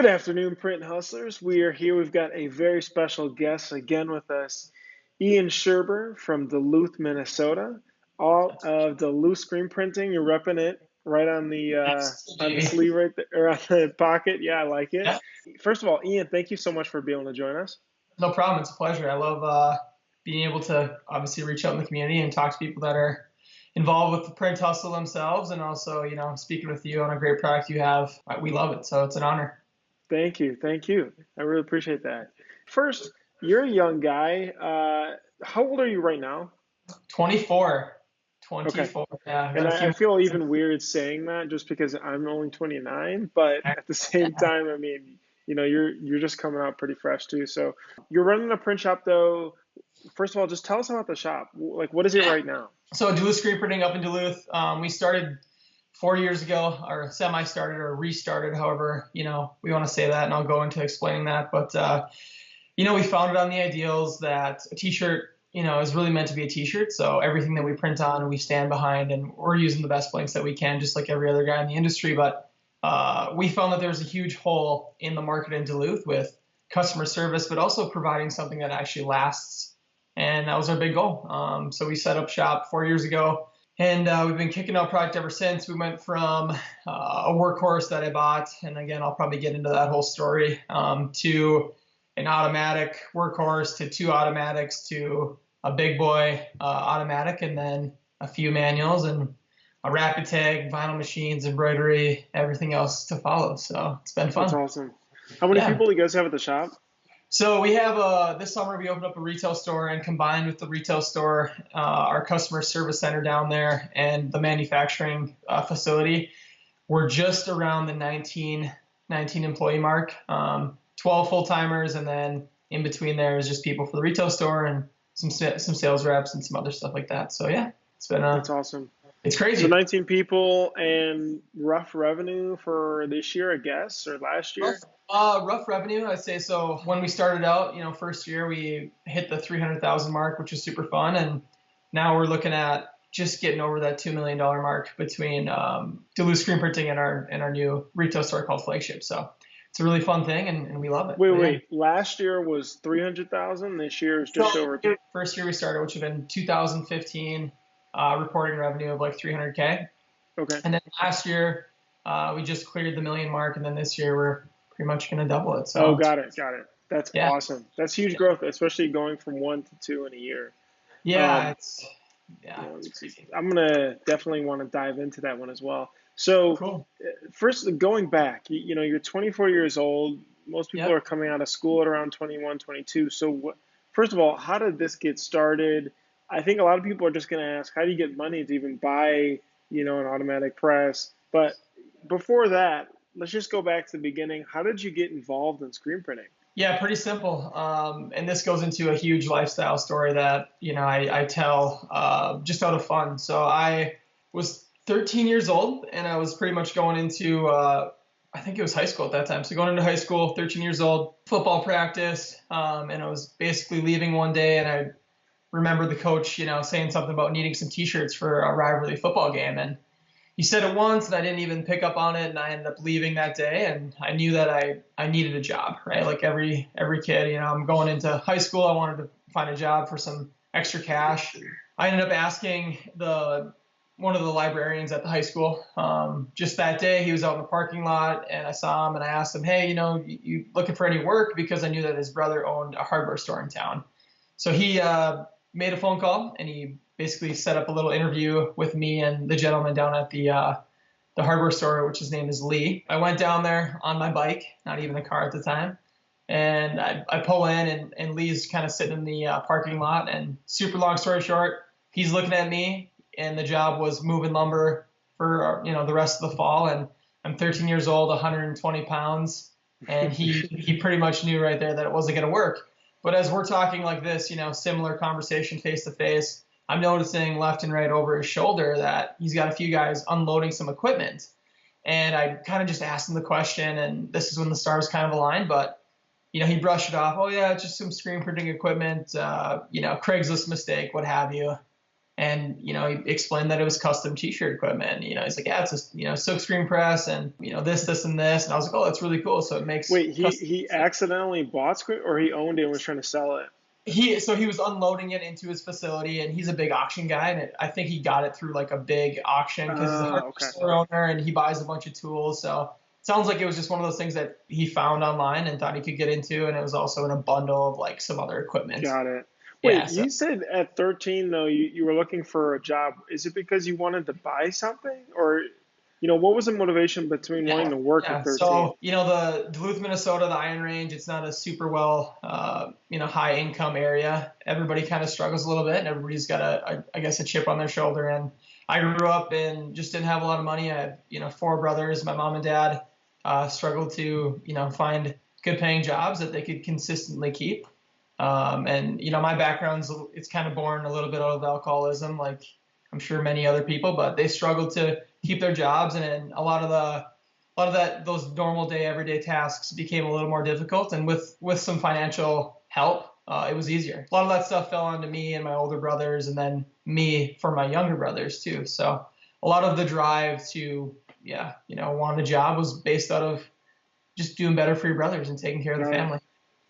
Good afternoon, Print Hustlers. We are here. We've got a very special guest again with us, Ian Scherber from Duluth, Minnesota. All of Duluth screen printing. You're repping it right Yes, on the baby. sleeve right there, or on the pocket. Yeah, I like it. Yeah, First of all, Ian, thank you so much for being able to join us. no problem. It's a pleasure. I love being able to obviously reach out in the community and talk to people that are involved with the print hustle themselves, and also, speaking with you on a great product you have. We love it, so it's an honor. Thank you, thank you. I really appreciate that. First, you're a young guy. How old are you right now? 24, Okay. 24. Yeah, I've And got a few I feel months. even weird saying that just because I'm only 29, but at the same time, I mean, you're just coming out pretty fresh too. So you're running a print shop though. First of all, just tell us about the shop. Like, what is it Yeah. right now? So Duluth Screen Printing up in Duluth. We started 4 years ago, or semi-started, or restarted, however we want to say that, and I'll go into explaining that. But we founded on the ideals that a t-shirt, is really meant to be a t-shirt. So everything that we print on, we stand behind, and we're using the best blanks that we can, just like every other guy in the industry. But we found that there was a huge hole in the market in Duluth with customer service, but also providing something that actually lasts. And that was our big goal. So we set up shop 4 years ago, and we've been kicking out product ever since. We went from a workhorse that I bought, and again, I'll probably get into that whole story, to an automatic workhorse, to two automatics, to a big boy automatic, and then a few manuals, and a rapid tag, vinyl machines, embroidery, everything else to follow. So it's been That's fun. awesome. How many Yeah. people do you guys have at the shop? So we have this summer we opened up a retail store, and combined with the retail store, our customer service center down there and the manufacturing facility, we're just around the 19 employee mark. 12 full timers, and then in between there is just people for the retail store and some sales reps and some other stuff like that. So yeah, it's been That's awesome. it's So crazy. 19 people and rough revenue for this year, I guess, or last Rough, year? rough revenue, I'd say. So when we started out, first year we hit the 300,000 mark, which was super fun, and now we're looking at just getting over that $2 million mark between Duluth Screen Printing and our new retail store called Flagship. So it's a really fun thing, and we love it. Wait, But yeah. wait. Last year was 300,000. This year is So just over. first year we started, which would have been 2015, reporting revenue of like 300K. Okay. And then last year we just cleared the million mark, and then this year we're pretty much going to double it. Oh, So got it, got it. That's yeah, awesome. That's huge growth, especially going from one to two in a year. yeah, Um, it's yeah, let it's me see. crazy. I'm gonna definitely want to dive into that one as well. So, Cool. first, going back, you're 24 years old. Most people are Yep. coming out of school at around 21, 22. So, first of all, how did this get started? I think a lot of people are just gonna ask, how do you get money to even buy, an automatic press? But before that, let's just go back to the beginning. How did you get involved in screen printing? Yeah, pretty simple. And this goes into a huge lifestyle story that I tell just out of fun. So I was 13 years old, and I was pretty much going into I think it was high school at that time. So going into high school, 13 years old, football practice, and I was basically leaving one day, and I remember the coach, saying something about needing some T-shirts for a rivalry football game, and he said it once, and I didn't even pick up on it, and I ended up leaving that day, and I knew that I needed a job, right? Like every kid, I'm going into high school, I wanted to find a job for some extra cash. I ended up asking the one of the librarians at the high school, just that day. He was out in the parking lot, and I saw him, and I asked him, hey, you looking for any work? Because I knew that his brother owned a hardware store in town. So he made a phone call, and he basically set up a little interview with me and the gentleman down at the hardware store, which his name is Lee. I went down there on my bike, not even a car at the time, and I pull in, and Lee's kind of sitting in the parking lot. And super long story short, he's looking at me, and the job was moving lumber for the rest of the fall. And I'm 13 years old, 120 pounds, and he pretty much knew right there that it wasn't going to work. But as we're talking like this, similar conversation face to face, I'm noticing left and right over his shoulder that he's got a few guys unloading some equipment. And I kind of just asked him the question, and this is when the stars kind of aligned. But he brushed it off. Oh yeah, it's just some screen printing equipment. Craigslist mistake, what have you. And, he explained that it was custom t-shirt equipment. He's like, yeah, it's a, silk screen press and, this, and this. And I was like, oh, that's really cool. So it makes Wait, he accidentally bought Squid, or he owned it and was trying to sell it? he was unloading it into his facility, and he's a big auction guy. And I think he got it through like a big auction because he's a hardware Okay. store owner and he buys a bunch of tools. So it sounds like it was just one of those things that he found online and thought he could get into. And it was also in a bundle of like some other equipment. Got it. Yeah. Wait, So you said at 13 though you were looking for a job. Is it because you wanted to buy something, or what was the motivation between wanting to work at 13? So, the Duluth, Minnesota, the Iron Range, it's not a super well, high income area. Everybody kind of struggles a little bit, and everybody's got I guess, a chip on their shoulder. And I grew up and just didn't have a lot of money. I had, 4 brothers. My mom and dad struggled to, find good paying jobs that they could consistently keep. And, my background's, it's kind of born a little bit out of alcoholism, like I'm sure many other people, but they struggled to keep their jobs, and a lot of those normal day, everyday tasks became a little more difficult. And with some financial help, it was easier. A lot of that stuff fell onto me and my older brothers, and then me for my younger brothers too. So a lot of the drive to, want a job was based out of just doing better for your brothers and taking care of the family.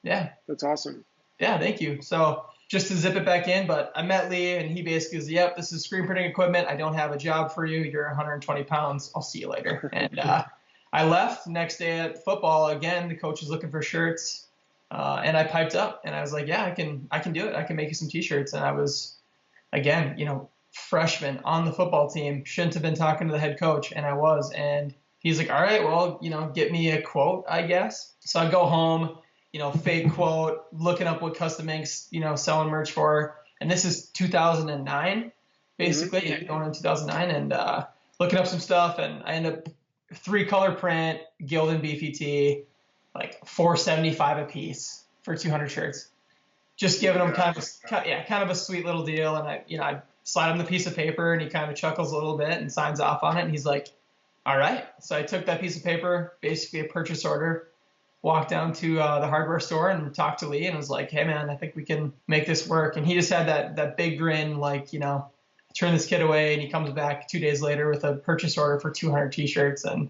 Yeah. That's awesome. Yeah, thank you. So just to zip it back in, but I met Lee and he basically was, yep, this is screen printing equipment. I don't have a job for you. You're 120 pounds. I'll see you later. And I left. Next day at football, again, the coach was looking for shirts. And I piped up and I was like, yeah, I can do it. I can make you some t-shirts. And I was, again, freshman on the football team. Shouldn't have been talking to the head coach, and I was. And he's like, all right, well, get me a quote, I guess. So I go home, fake quote, looking up what Custom Ink's, selling merch for. And this is 2009, basically, going in 2009, and looking up some stuff. And I end up 3-color print, Gildan BFT, like $475 a piece for 200 shirts. Just giving him kind of a sweet little deal. And I slide him the piece of paper, and he kind of chuckles a little bit and signs off on it. And he's like, all right. So I took that piece of paper, basically a purchase order, walked down to the hardware store and talked to Lee and was like, hey man, I think we can make this work. And he just had that big grin, like, turn this kid away. And he comes back 2 days later with a purchase order for 200 t-shirts. And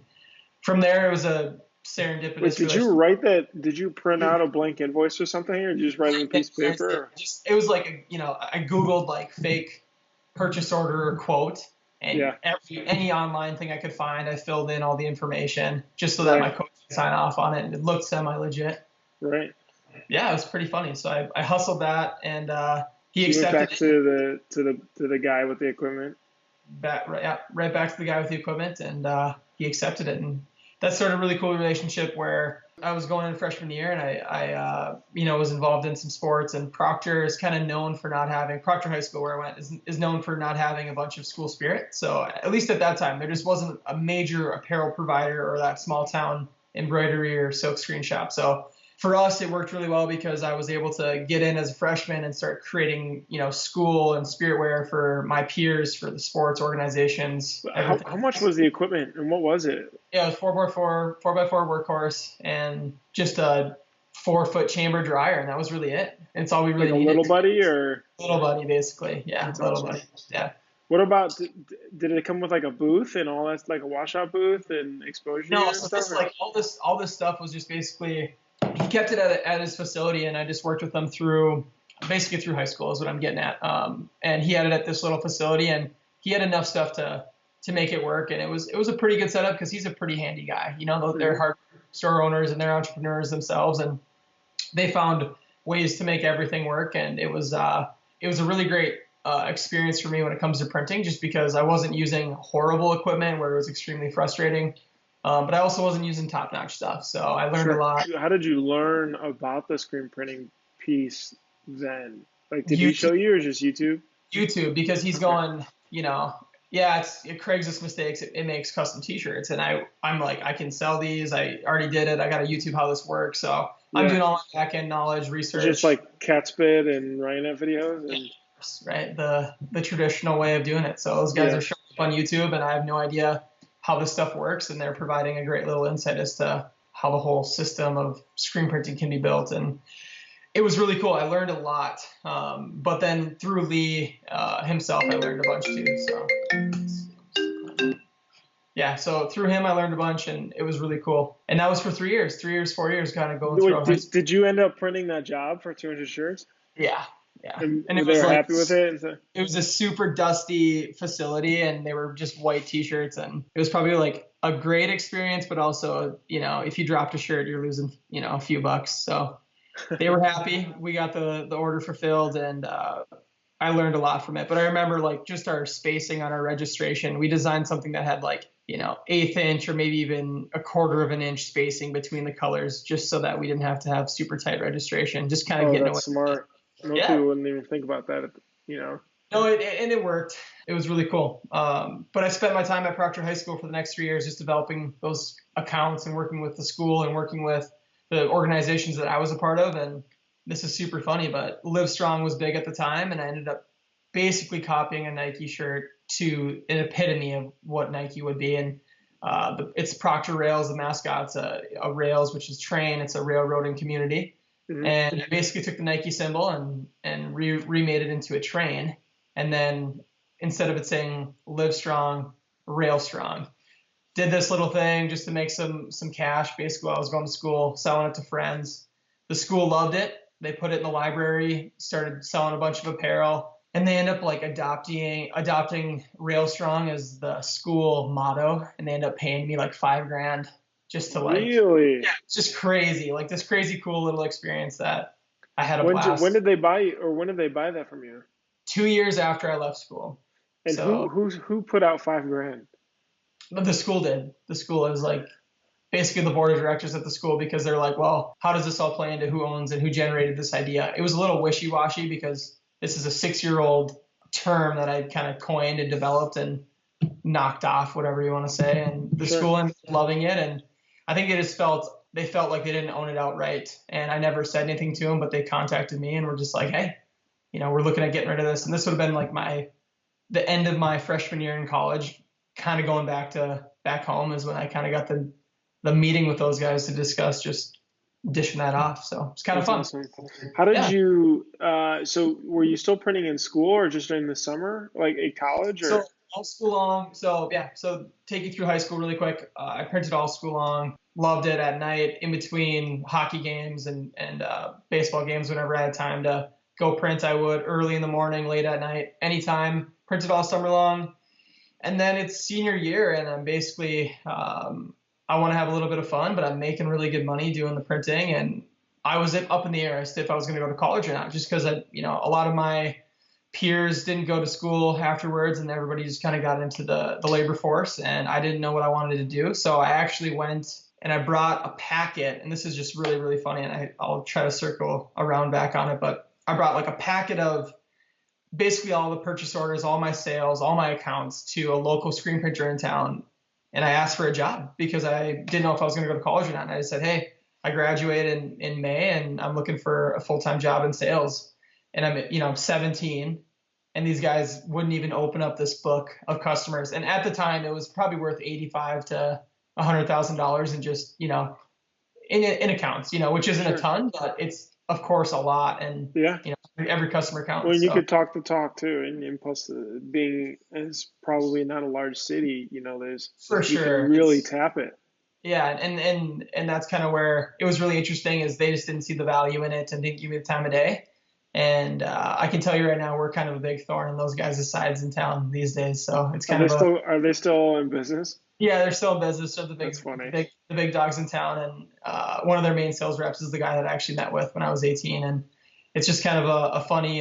from there, it was a serendipitous. Wait, did you write that? Did you print out a blank invoice or something, or did you just write it on a piece of paper? It was like, I Googled like fake purchase order or quote. And any online thing I could find, I filled in all the information just so that my coach could sign off on it, and it looked semi-legit. Right. Yeah, it was pretty funny. So I hustled that, and he accepted went back to the guy with the equipment. Right back to the guy with the equipment, and he accepted it, and that started a really cool relationship where I was going in freshman year, and I was involved in some sports, and Proctor is kind of known for not having, Proctor High School where I went is known for not having a bunch of school spirit. So at least at that time, there just wasn't a major apparel provider or that small town embroidery or silk screen shop. So for us, it worked really well because I was able to get in as a freshman and start creating, school and spirit wear for my peers, for the sports organizations. How much was the equipment and what was it? Yeah, it was 4x4 workhorse and just a 4-foot chamber dryer, and that was really it. It's all we really needed. Little buddy or? Little buddy, basically. Yeah, That's little awesome. buddy. Yeah. What about, did it come with like a booth and all that, like a washout booth and exposure? No, and so stuff? this, like all this stuff was just basically, he kept it at his facility, and I just worked with him through high school is what I'm getting at. And he had it at this little facility, and he had enough stuff to make it work. And it was a pretty good setup because he's a pretty handy guy. They're hardware store owners and they're entrepreneurs themselves, and they found ways to make everything work. And it was a really great experience for me when it comes to printing, just because I wasn't using horrible equipment where it was extremely frustrating. But I also wasn't using top-notch stuff, so I learned a lot. How did you learn about the screen printing piece then? Like, did he show you or just YouTube? YouTube, because he's going, it's Craigslist mistakes. It makes custom T-shirts, and I'm like, I can sell these. I already did it. I got to YouTube how this works. So I'm doing all my back-end knowledge, research. Just like Catspit and Ryanet videos? And... Right, the traditional way of doing it. So those guys are showing up on YouTube, and I have no idea how this stuff works, and they're providing a great little insight as to how the whole system of screen printing can be built. And It was really cool. I learned a lot. But then through Lee himself, I learned a bunch too. So yeah, so through him, I learned a bunch, and it was really cool. And that was for 3 years, 3 years, 4 years, kind of going Wait, throughout high did, school. did you end up printing that job for 200 shirts? Yeah, yeah. And And were it they was like, happy with it? And so, it was a super dusty facility, and they were just white t-shirts, and it was probably like a great experience, but also, if you dropped a shirt, you're losing, a few bucks. So they were happy. We got the order fulfilled, and I learned a lot from it. But I remember like just our spacing on our registration. We designed something that had like, eighth inch or maybe even a quarter of an inch spacing between the colors, just so that we didn't have to have super tight registration. Just kind of oh, getting that's away. smart. Most Yeah. people wouldn't even think about that, you know. No, and it worked. It was really cool. But I spent my time at Proctor High School for the next 3 years just developing those accounts and working with the school and working with the organizations that I was a part of. And this is super funny, but Live Strong was big at the time, and I ended up basically copying a Nike shirt to an epitome of what Nike would be. And it's Proctor Rails, the mascot's a Rails, which is train. It's a railroading community. Hmm. And I basically took the Nike symbol and remade it into a train. And then instead of it saying Live Strong, Rail Strong, did this little thing just to make some cash. Basically, while I was going to school, selling it to friends. The school loved it. They put it in the library, started selling a bunch of apparel, and they end up like adopting Rail Strong as the school motto, and they end up paying me like $5,000 just to like, Really? yeah, it's just crazy, like this crazy cool little experience that I had a When blast. did they buy you, or when did they buy that from you? 2 years after I left school. And So who put out 5 grand? but the school did. The school is like basically the board of directors at the school, because they're like, well, how does this all play into who owns and who generated this idea? It was a little wishy-washy because this is a 6-year-old term that I kind of coined and developed and knocked off, whatever you want to say. And the Sure. school ended up loving it. And I think they felt like they didn't own it outright. And I never said anything to them, but they contacted me and were just like, hey, we're looking at getting rid of this. And this would have been like the end of my freshman year in college, kind of going back home is when I kind of got the meeting with those guys to discuss just dishing that off. So it's kind of That's fun. awesome. How did Yeah. you, so were you still printing in school or just during the summer, like at college So or? all school long. So yeah. So take you through high school really quick. I printed all school long. Loved it at night in between hockey games and baseball games. Whenever I had time to go print, I would early in the morning, late at night, anytime. Printed all summer long. And then it's senior year, and I'm basically I want to have a little bit of fun, but I'm making really good money doing the printing, and I was up in the air as to if I was going to go to college or not, just because a lot of my peers didn't go to school afterwards, and everybody just kind of got into the labor force, and I didn't know what I wanted to do, so I actually went and I brought a packet, and this is just really really funny, and I'll try to circle around back on it, but I brought like a packet of basically all the purchase orders, all my sales, all my accounts to a local screen printer in town. And I asked for a job because I didn't know if I was going to go to college or not. And I just said, hey, I graduated in May and I'm looking for a full-time job in sales. And I'm 17, and these guys wouldn't even open up this book of customers. And at the time, it was probably worth $85 to $100,000 in just, in accounts, which isn't a Sure. ton, but it's of course a lot. And, Yeah. every customer Well, counts. and you So could talk the talk too, and plus being as probably not a large city, there's for you can sure. really tap it. Yeah, and that's kind of where it was really interesting is they just didn't see the value in it and didn't give me the time of day. And I can tell you right now, we're kind of a big thorn in those guys' sides in town these days. So it's Are kind they of still are they still in business? yeah, they're still in business. They're That's funny. the big dogs in town. And one of their main sales reps is the guy that I actually met with when I was 18. And it's just kind of a funny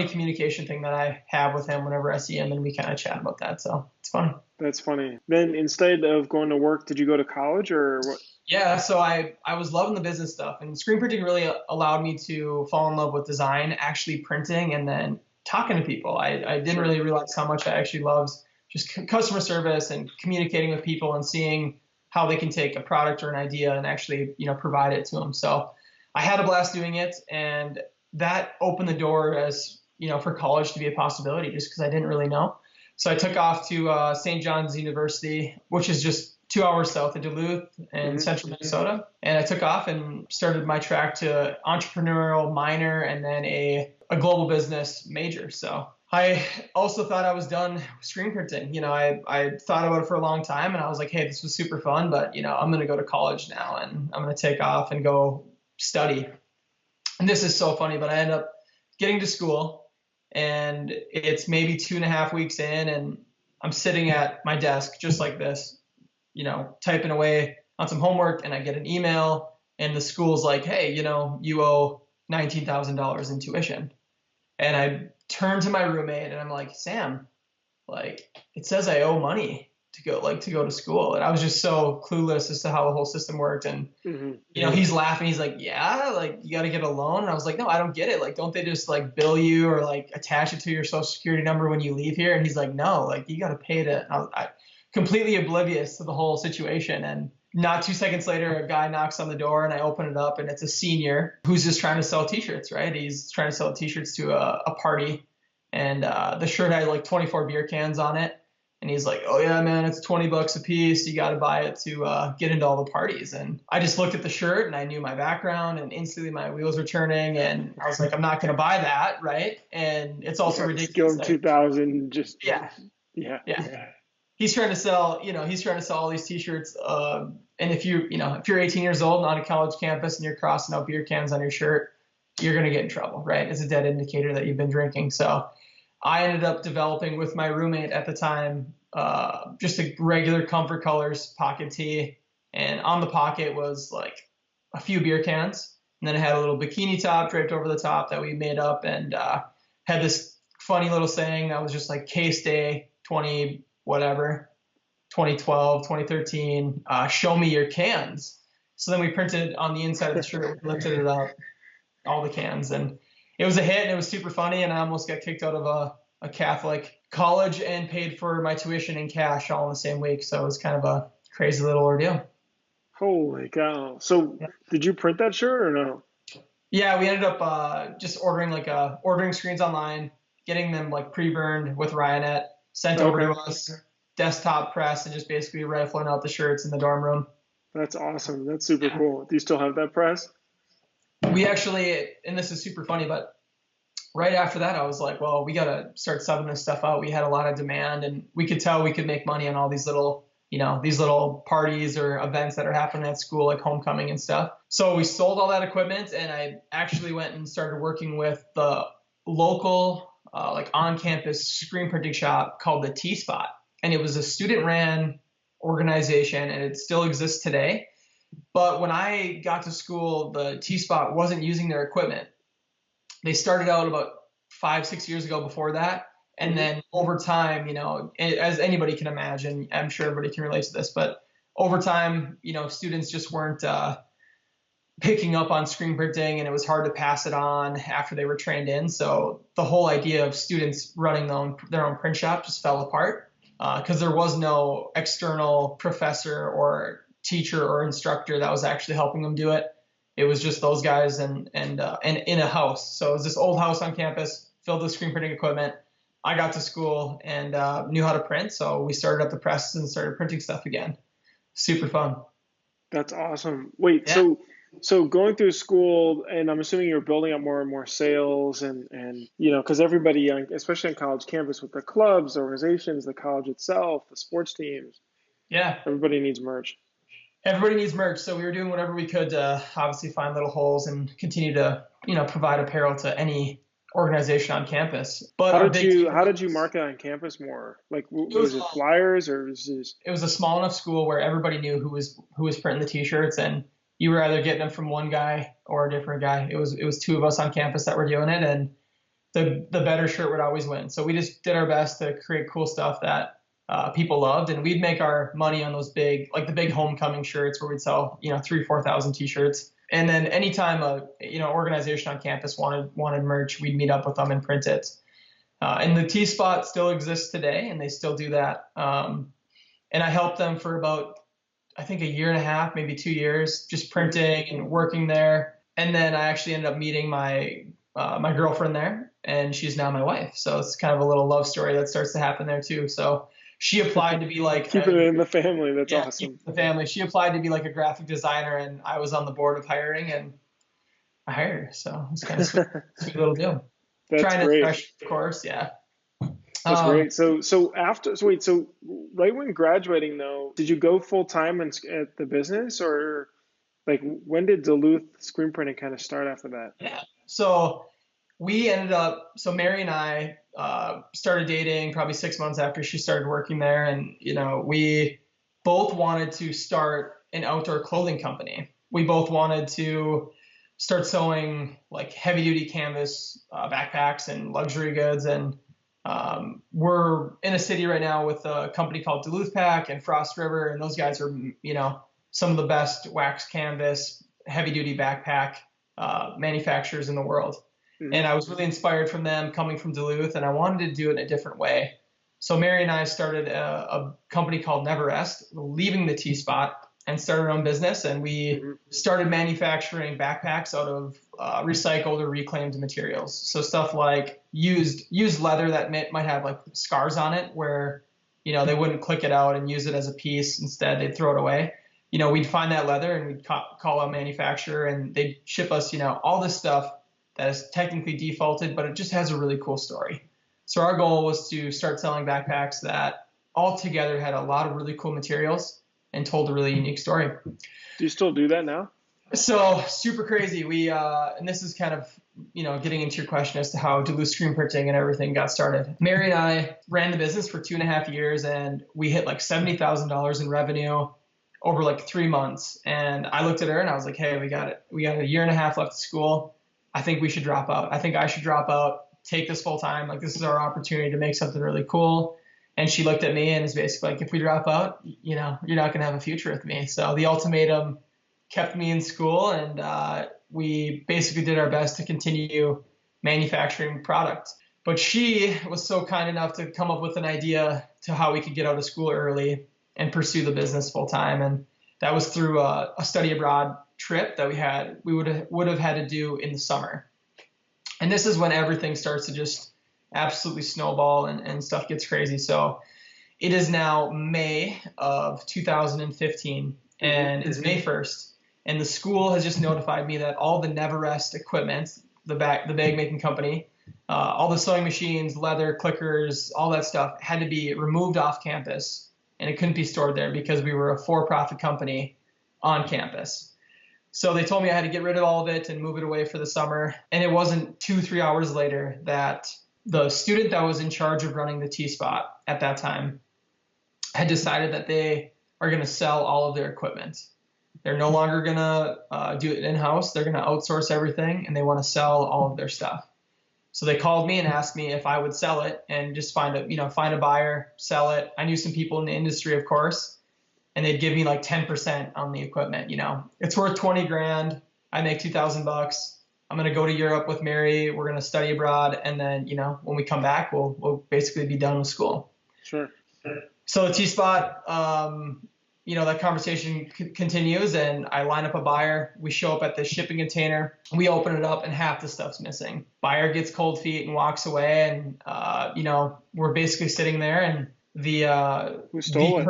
communication thing that I have with him whenever I see him, and we kind of chat about that. So it's funny. That's funny. Then instead of going to work, did you go to college or what? Yeah, so I was loving the business stuff, and screen printing really allowed me to fall in love with design, actually printing, and then talking to people. I didn't Sure. really realize how much I actually loved just customer service and communicating with people and seeing how they can take a product or an idea and actually provide it to them. So I had a blast doing it, and that opened the door as for college to be a possibility, just because I didn't really know. So I took off to St. John's University, which is just 2 hours south of Duluth in central Minnesota. And I took off and started my track to entrepreneurial minor and then a global business major. So I also thought I was done screen printing. I thought about it for a long time and I was like, hey, this was super fun, but I'm going to go to college now and I'm going to take off and go study. And this is so funny, but I end up getting to school and it's maybe 2.5 weeks in and I'm sitting at my desk just like this, typing away on some homework, and I get an email and the school's like, hey, you owe $19,000 in tuition. And I turn to my roommate and I'm like, Sam, like, it says I owe money to go to school. And I was just so clueless as to how the whole system worked. And, he's laughing. He's like, yeah, like you got to get a loan. And I was like, no, I don't get it. Like, don't they just like bill you or like attach it to your social security number when you leave here? And he's like, no, like you got to pay it. I completely oblivious to the whole situation. And not 2 seconds later, a guy knocks on the door and I open it up and it's a senior who's just trying to sell t-shirts, right? He's trying to sell t-shirts to a party. And the shirt had like 24 beer cans on it. And he's like, oh yeah, man, it's $20 a piece. You got to buy it to get into all the parties. And I just looked at the shirt and I knew my background and instantly my wheels were turning. And I was like, I'm not going to buy that. Right. And it's also ridiculous. Skill 2000, just. Yeah. He's trying to sell, all these t-shirts. And if you're 18 years old and on a college campus and you're crossing out beer cans on your shirt, you're going to get in trouble. Right. It's a dead indicator that you've been drinking. So I ended up developing with my roommate at the time, just a regular Comfort Colors pocket tee. And on the pocket was like a few beer cans. And then it had a little bikini top draped over the top that we made up and had this funny little saying that was just like Case Day 2012, 2013, show me your cans. So then we printed on the inside of the shirt, lifted it up, all the cans. And it was a hit and it was super funny. And I almost got kicked out of a Catholic college and paid for my tuition in cash all in the same week. So it was kind of a crazy little ordeal. Holy cow. So did you print that shirt or no? Yeah, we ended up just ordering screens online, getting them like pre-burned with Ryonet, sent over to us, desktop press, and just basically rifling out the shirts in the dorm room. That's awesome. That's super cool. Do you still have that press? We actually, and this is super funny, but right after that, I was like, well, we got to start subbing this stuff out. We had a lot of demand and we could tell we could make money on all these little parties or events that are happening at school, like homecoming and stuff. So we sold all that equipment and I actually went and started working with the local, on-campus screen printing shop called the T-Spot. And it was a student-ran organization and it still exists today. But when I got to school, the T-Spot wasn't using their equipment. They started out about 5-6 years ago before that. And then over time, as anybody can imagine, I'm sure everybody can relate to this, but over time, students just weren't picking up on screen printing and it was hard to pass it on after they were trained in. So the whole idea of students running their own print shop just fell apart because there was no external professor or teacher or instructor that was actually helping them do it. It was just those guys and in a house. So it was this old house on campus filled with screen printing equipment. I got to school and knew how to print. So we started up the press and started printing stuff again. Super fun. That's awesome. Wait, yeah. So going through school, and I'm assuming you're building up more and more sales and because everybody, especially on college campus with the clubs, organizations, the college itself, the sports teams. Yeah. Everybody needs merch. Everybody needs merch. So we were doing whatever we could to obviously find little holes and continue to, provide apparel to any organization on campus. But how did you market on campus more? Like, was it flyers or was it? It was a small enough school where everybody knew who was printing the t-shirts, and you were either getting them from one guy or a different guy. It was two of us on campus that were doing it, and the better shirt would always win. So we just did our best to create cool stuff that people loved, and we'd make our money on those the big homecoming shirts where we'd sell 3,000-4,000 t-shirts. And then anytime a organization on campus wanted merch, we'd meet up with them and print it. And the T-Spot still exists today, and they still do that. And I helped them for about, I think, 1.5 years, maybe 2 years, just printing and working there. And then I actually ended up meeting my girlfriend there, and she's now my wife. So it's kind of a little love story that starts to happen there too. So she applied to be like Keeping it in the family. That's yeah, awesome. the family. She applied to be like a graphic designer, and I was on the board of hiring, and I hired her. So it's kind of sweet little deal. That's Trying to great. fresh, of course, yeah. That's Um, great. So wait, so right when graduating though, did you go full time at the business, or like when did Duluth screen printing kind of start after that? yeah. So we ended up, so Mary and I started dating probably 6 months after she started working there. And, we both wanted to start an outdoor clothing company. We both wanted to start sewing like heavy duty canvas backpacks and luxury goods. And we're in a city right now with a company called Duluth Pack and Frost River. And those guys are, some of the best wax canvas, heavy duty backpack manufacturers in the world. Hmm. And I was really inspired from them coming from Duluth, and I wanted to do it in a different way. So Mary and I started a company called Neverest, leaving the T Spot, and started our own business. And we Hmm. started manufacturing backpacks out of recycled or reclaimed materials. So stuff like used leather that might have like scars on it, where they wouldn't click it out and use it as a piece. Instead, they'd throw it away. We'd find that leather and we'd call a manufacturer, and they'd ship us, all this stuff that is technically defaulted, but it just has a really cool story. So our goal was to start selling backpacks that all together had a lot of really cool materials and told a really unique story. Do you still do that now? So super crazy. And this is kind of, getting into your question as to how Duluth screen printing and everything got started. Mary and I ran the business for 2.5 years, and we hit like $70,000 in revenue over like 3 months. And I looked at her and I was like, hey, we got it. We got a year and a half left of school. I think we should drop out. I think I should drop out, take this full time. Like, this is our opportunity to make something really cool. And she looked at me and is basically like, if we drop out, you're not going to have a future with me. So the ultimatum kept me in school, and we basically did our best to continue manufacturing product. But she was so kind enough to come up with an idea to how we could get out of school early and pursue the business full time. And that was through a study abroad trip that we would have had to do in the summer. And this is when everything starts to just absolutely snowball and stuff gets crazy. So it is now May of 2015, and it's May 1st. And the school has just notified me that all the Neverest equipment, the bag making company, all the sewing machines, leather, clickers, all that stuff had to be removed off campus, and it couldn't be stored there because we were a for-profit company on campus. So they told me I had to get rid of all of it and move it away for the summer. And it wasn't 2-3 hours later that the student that was in charge of running the T-Spot at that time had decided that they are going to sell all of their equipment. They're no longer going to do it in-house. They're going to outsource everything, and they want to sell all of their stuff. So they called me and asked me if I would sell it and just find a buyer, sell it. I knew some people in the industry, of course, and they'd give me like 10% on the equipment. It's worth 20 grand. I make $2,000. I'm going to go to Europe with Mary. We're going to study abroad. And then, when we come back, we'll basically be done with school. Sure. So the T-Spot, that conversation continues, and I line up a buyer. We show up at the shipping container. We open it up, and half the stuff's missing. Buyer gets cold feet and walks away, and, we're basically sitting there, and Who stole it?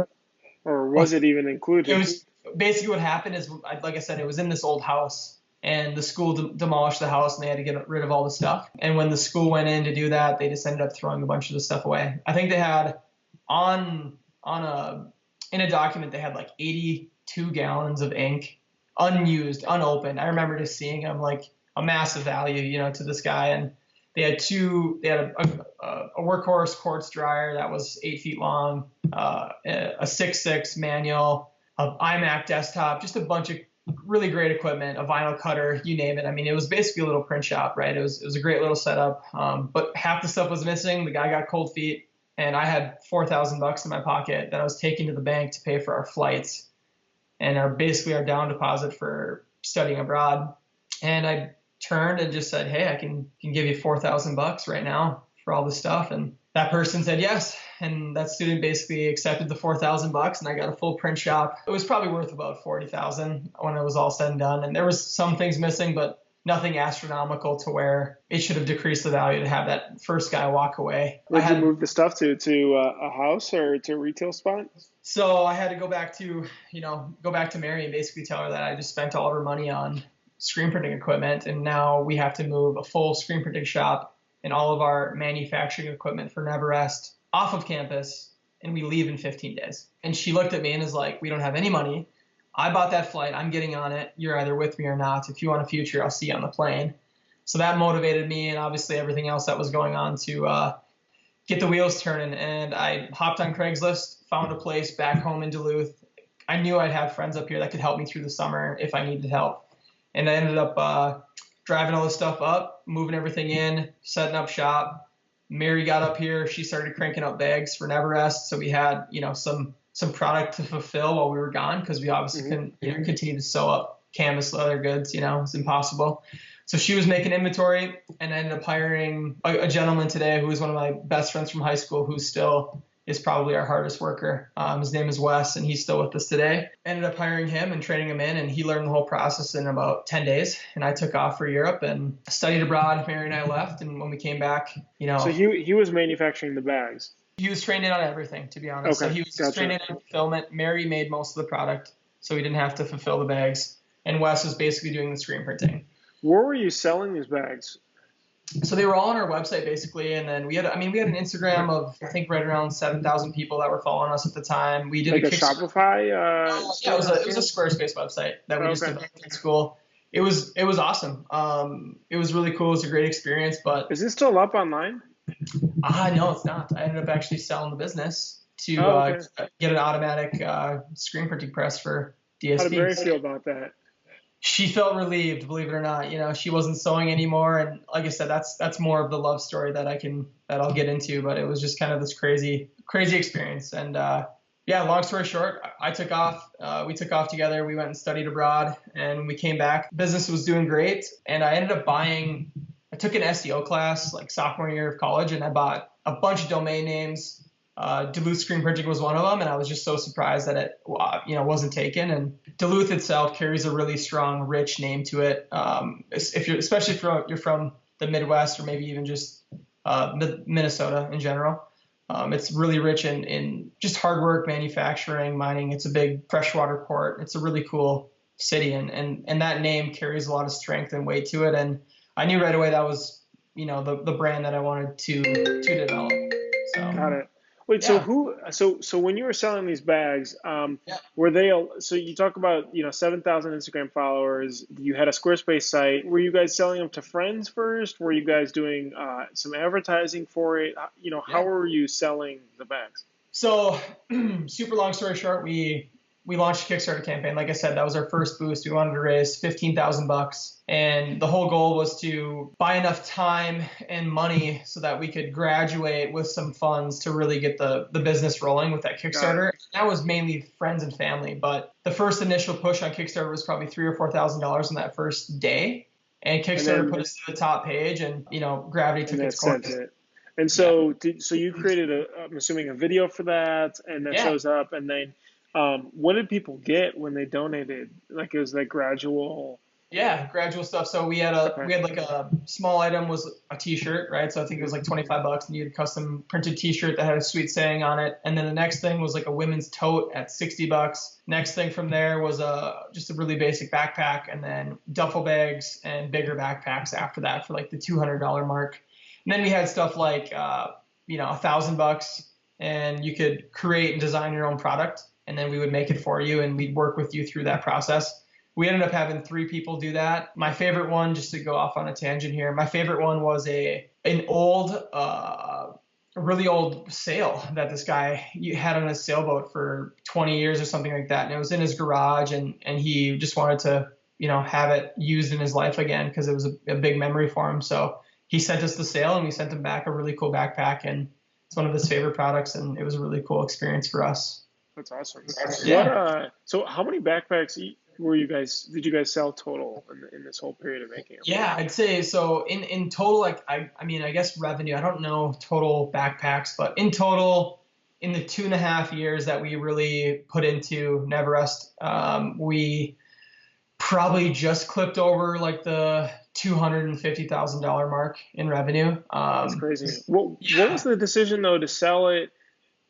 Or was it even included? It was basically what happened is, like I said, it was in this old house, and the school demolished the house, and they had to get rid of all the stuff. And when the school went in to do that, they just ended up throwing a bunch of the stuff away. I think they had in a document, they had like 82 gallons of ink, unused, unopened. I remember just seeing them, like a massive value, to this guy. And they had a workhorse quartz dryer that was 8 feet long, a 6.6 manual, an iMac desktop, just a bunch of really great equipment, a vinyl cutter, you name it. I mean, it was basically a little print shop, right? It was a great little setup, but half the stuff was missing. The guy got cold feet, and I had $4,000 in my pocket that I was taking to the bank to pay for our flights and basically our down deposit for studying abroad. And I turned and just said, hey, I can give you $4,000 right now for all this stuff. And that person said yes. And that student basically accepted the $4,000, and I got a full print shop. It was probably worth about $40,000 when it was all said and done. And there was some things missing, but nothing astronomical to where it should have decreased the value to have that first guy walk away. Where'd you move the stuff to a house or to a retail spot? So I had to go back to, go back to Mary and basically tell her that I just spent all of her money on screen printing equipment, and now we have to move a full screen printing shop and all of our manufacturing equipment for Neverest off of campus, and we leave in 15 days. And she looked at me and is like, we don't have any money. I bought that flight. I'm getting on it. You're either with me or not. If you want a future, I'll see you on the plane. So that motivated me, and obviously everything else that was going on to get the wheels turning. And I hopped on Craigslist, found a place back home in Duluth. I knew I'd have friends up here that could help me through the summer if I needed help. And I ended up driving all this stuff up, moving everything in, setting up shop. Mary got up here. She started cranking up bags for Neverest. So we had, some product to fulfill while we were gone, because we obviously couldn't continue to sew up canvas leather goods. It's impossible. So she was making inventory, and I ended up hiring a gentleman today who is one of my best friends from high school, who still is probably our hardest worker. His name is Wes, and he's still with us today. Ended up hiring him and training him in, and he learned the whole process in about 10 days. And I took off for Europe and studied abroad. Mary and I left, and when we came back, So he was manufacturing the bags. He was trained in on everything, to be honest. Okay, So he was trained in on fulfillment. Mary made most of the product, so we didn't have to fulfill the bags. And Wes was basically doing the screen printing. Where were you selling these bags? So they were all on our website basically, and then we had an Instagram of, I think, right around 7,000 people that were following us at the time. We did like a Shopify. Yeah, it was a Squarespace website that we just developed in school. It was awesome. It was really cool. It was a great experience. But is this still up online? No, it's not. I ended up actually selling the business to get an automatic screen printing press for DSP. How did Mary feel about that? She felt relieved, believe it or not. She wasn't sewing anymore, and like I said, that's more of the love story that I'll get into. But it was just kind of this crazy experience. And long story short, I took off. We took off together. We went and studied abroad, and we came back. Business was doing great, and I ended up I took an SEO class like sophomore year of college, and I bought a bunch of domain names. Duluth Screen Printing was one of them, and I was just so surprised that it wasn't taken. And Duluth itself carries a really strong, rich name to it. Especially if you're from the Midwest, or maybe even just Minnesota in general. It's really rich in just hard work, manufacturing, mining. It's a big freshwater port. It's a really cool city, and that name carries a lot of strength and weight to it. And I knew right away that was the brand that I wanted to develop. So got it. Wait, yeah. So when you were selling these bags, were they, so you talk about, 7,000 Instagram followers, you had a Squarespace site. Were you guys selling them to friends first? Were you guys doing some advertising for it? How were you selling the bags? So super long story short, we launched a Kickstarter campaign. Like I said, that was our first boost. We wanted to raise $15,000, and the whole goal was to buy enough time and money so that we could graduate with some funds to really get the business rolling with that Kickstarter. That was mainly friends and family, but the first initial push on Kickstarter was probably $3,000 or $4,000 on that first day, and Kickstarter put us to the top page, and gravity took its course. And so, so you created I'm assuming a video for that, and that shows up, and then. What did people get when they donated? Like, it was like gradual. Yeah, gradual stuff. So we had like a small item was a T-shirt, right? So I think it was like $25, and you had a custom printed T-shirt that had a sweet saying on it. And then the next thing was like a women's tote at $60. Next thing from there was just a really basic backpack, and then duffel bags and bigger backpacks after that for like the $200 mark. And then we had stuff like $1,000, and you could create and design your own product. And then we would make it for you, and we'd work with you through that process. We ended up having 3 people do that. My favorite one, just to go off on a tangent here, my favorite one was a really old sail that this guy had on his sailboat for 20 years or something like that. And it was in his garage, and he just wanted to, have it used in his life again, because it was a big memory for him. So he sent us the sail, and we sent him back a really cool backpack, and it's one of his favorite products, and it was a really cool experience for us. That's awesome. Yeah. So how many backpacks did you guys sell total in this whole period of making it? Yeah, I'd say so in total, like, I guess revenue, I don't know total backpacks, but in total, in the 2.5 years that we really put into Neverest, we probably just clipped over like the $250,000 mark in revenue. That's crazy. What was Yeah, the decision though to sell it?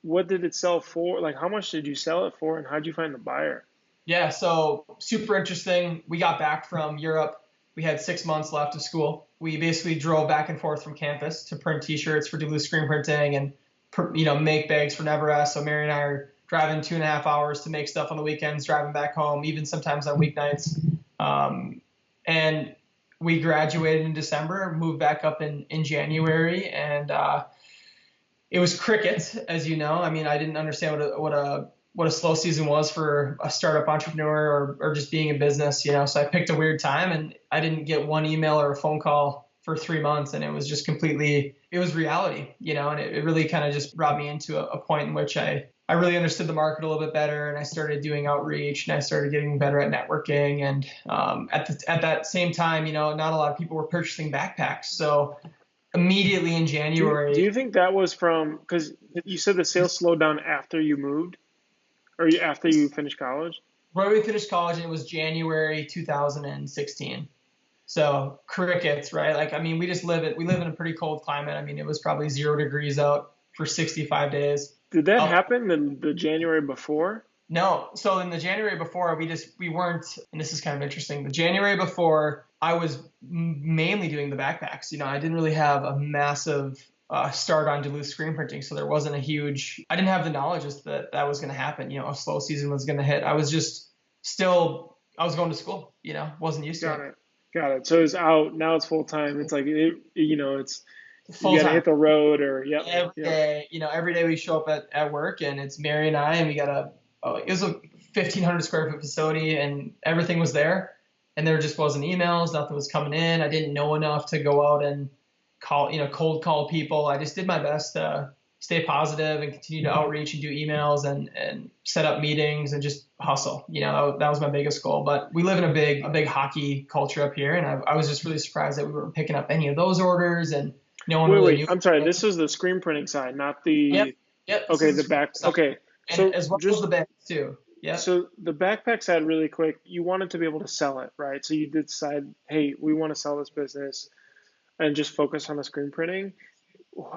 What did it sell for? Like, how much did you sell it for, and how'd you find the buyer? yeah. So super interesting. We got back from Europe. We had 6 months left of school. We basically drove back and forth from campus to print T-shirts for Duluth Screen Printing and make bags for Neverest. So Mary and I are driving 2.5 hours to make stuff on the weekends, driving back home, even sometimes on weeknights. And we graduated in December, moved back up in January, and it was crickets, as you know. I mean, I didn't understand what a slow season was for a startup entrepreneur or just being in business, you know. So I picked a weird time, and I didn't get one email or a phone call for 3 months, and it was just completely, it was reality, you know. And it really kind of just brought me into a point in which I really understood the market a little bit better, and I started doing outreach, and I started getting better at networking. And at that same time, you know, not a lot of people were purchasing backpacks, so immediately in Do you January. think that was from because you said the sales slowed down after you moved or after you finished college? Right, we finished college, and it was January 2016. So crickets, right? Like, I mean, we live in a pretty cold climate. I mean, it was probably 0 degrees out for 65 days. Did that Up. happen the January before? No. So in the January before, we weren't, and this is kind of interesting. The January before, I was mainly doing the backpacks. You know, I didn't really have a massive start on Duluth screen printing, so there wasn't a huge. I didn't have the knowledge as that was going to happen. You know, a slow season was going to hit. I was just still, I was going to school. You know, wasn't used to Got it. it. Got it. So it's out now. It's full time. It's like it's you Full got to time. hit the road or yep, Every yep. day, you know, every day we show up at work, and it's Mary and I, and we got it was a 1,500 square foot facility, and everything was there, and there just wasn't emails, nothing was coming in. I didn't know enough to go out and cold call people. I just did my best to stay positive and continue to outreach and do emails and set up meetings and just hustle. You know, that was my biggest goal. But we live in a big hockey culture up here, and I was just really surprised that we weren't picking up any of those orders, and no one really Wait. knew. I'm sorry. This is the screen printing side, not Yep. the Yep. This okay. is The the screen back. side, Okay. and So as well as just the bags too. Yep. so the backpack side, really quick. You wanted to be able to sell it, right? So you did decide, hey, we want to sell this business and just focus on the screen printing.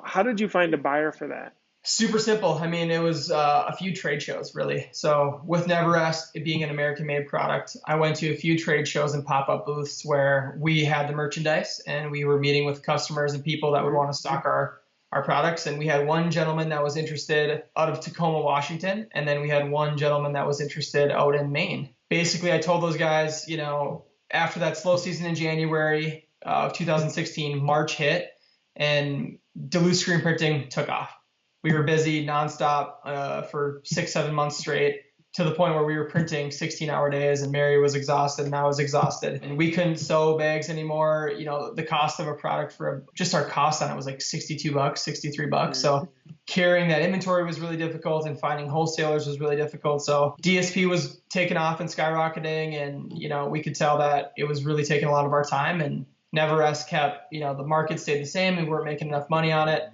How did you find a buyer for that? Super simple. I mean, it was a few trade shows, really. So with Neverest, it being an American-made product, I went to a few trade shows and pop-up booths where we had the merchandise, and we were meeting with customers and people that would Hmm. want to stock our products. And we had one gentleman that was interested out of Tacoma, Washington, and then we had one gentleman that was interested out in Maine. Basically, I told those guys, you know, after that slow season in January of 2016, March hit, and Duluth screen printing took off. We were busy nonstop for 6, 7 months straight, to the point where we were printing 16-hour days, and Mary was exhausted and I was exhausted, and we couldn't sew bags anymore. You know, the cost of a product just our cost on it was like $62, $63. Hmm. So carrying that inventory was really difficult, and finding wholesalers was really difficult. So DSP was taking off and skyrocketing, and you know, we could tell that it was really taking a lot of our time. And Neverest kept, you know, the market stayed the same, and we weren't making enough money on it.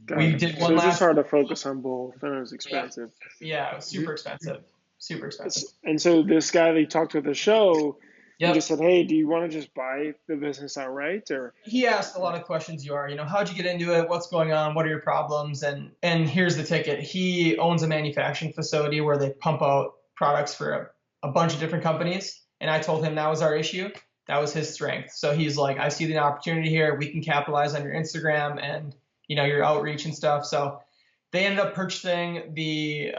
Got We it. did So one it's just last. hard to focus on both, and it was Yeah, expensive. yeah, it was Hmm. super expensive, super expensive. And so this guy that you talked to at the show, he just Yep. said, "Hey, do you want to just buy the business outright, or?" He asked a lot of questions. You know, how'd you get into it? What's going on? What are your problems? And here's the ticket. He owns a manufacturing facility where they pump out products for a bunch of different companies. And I told him that was our issue. That was his strength. So he's like, I see the opportunity here. We can capitalize on your Instagram and, you know, your outreach and stuff. So they ended up purchasing the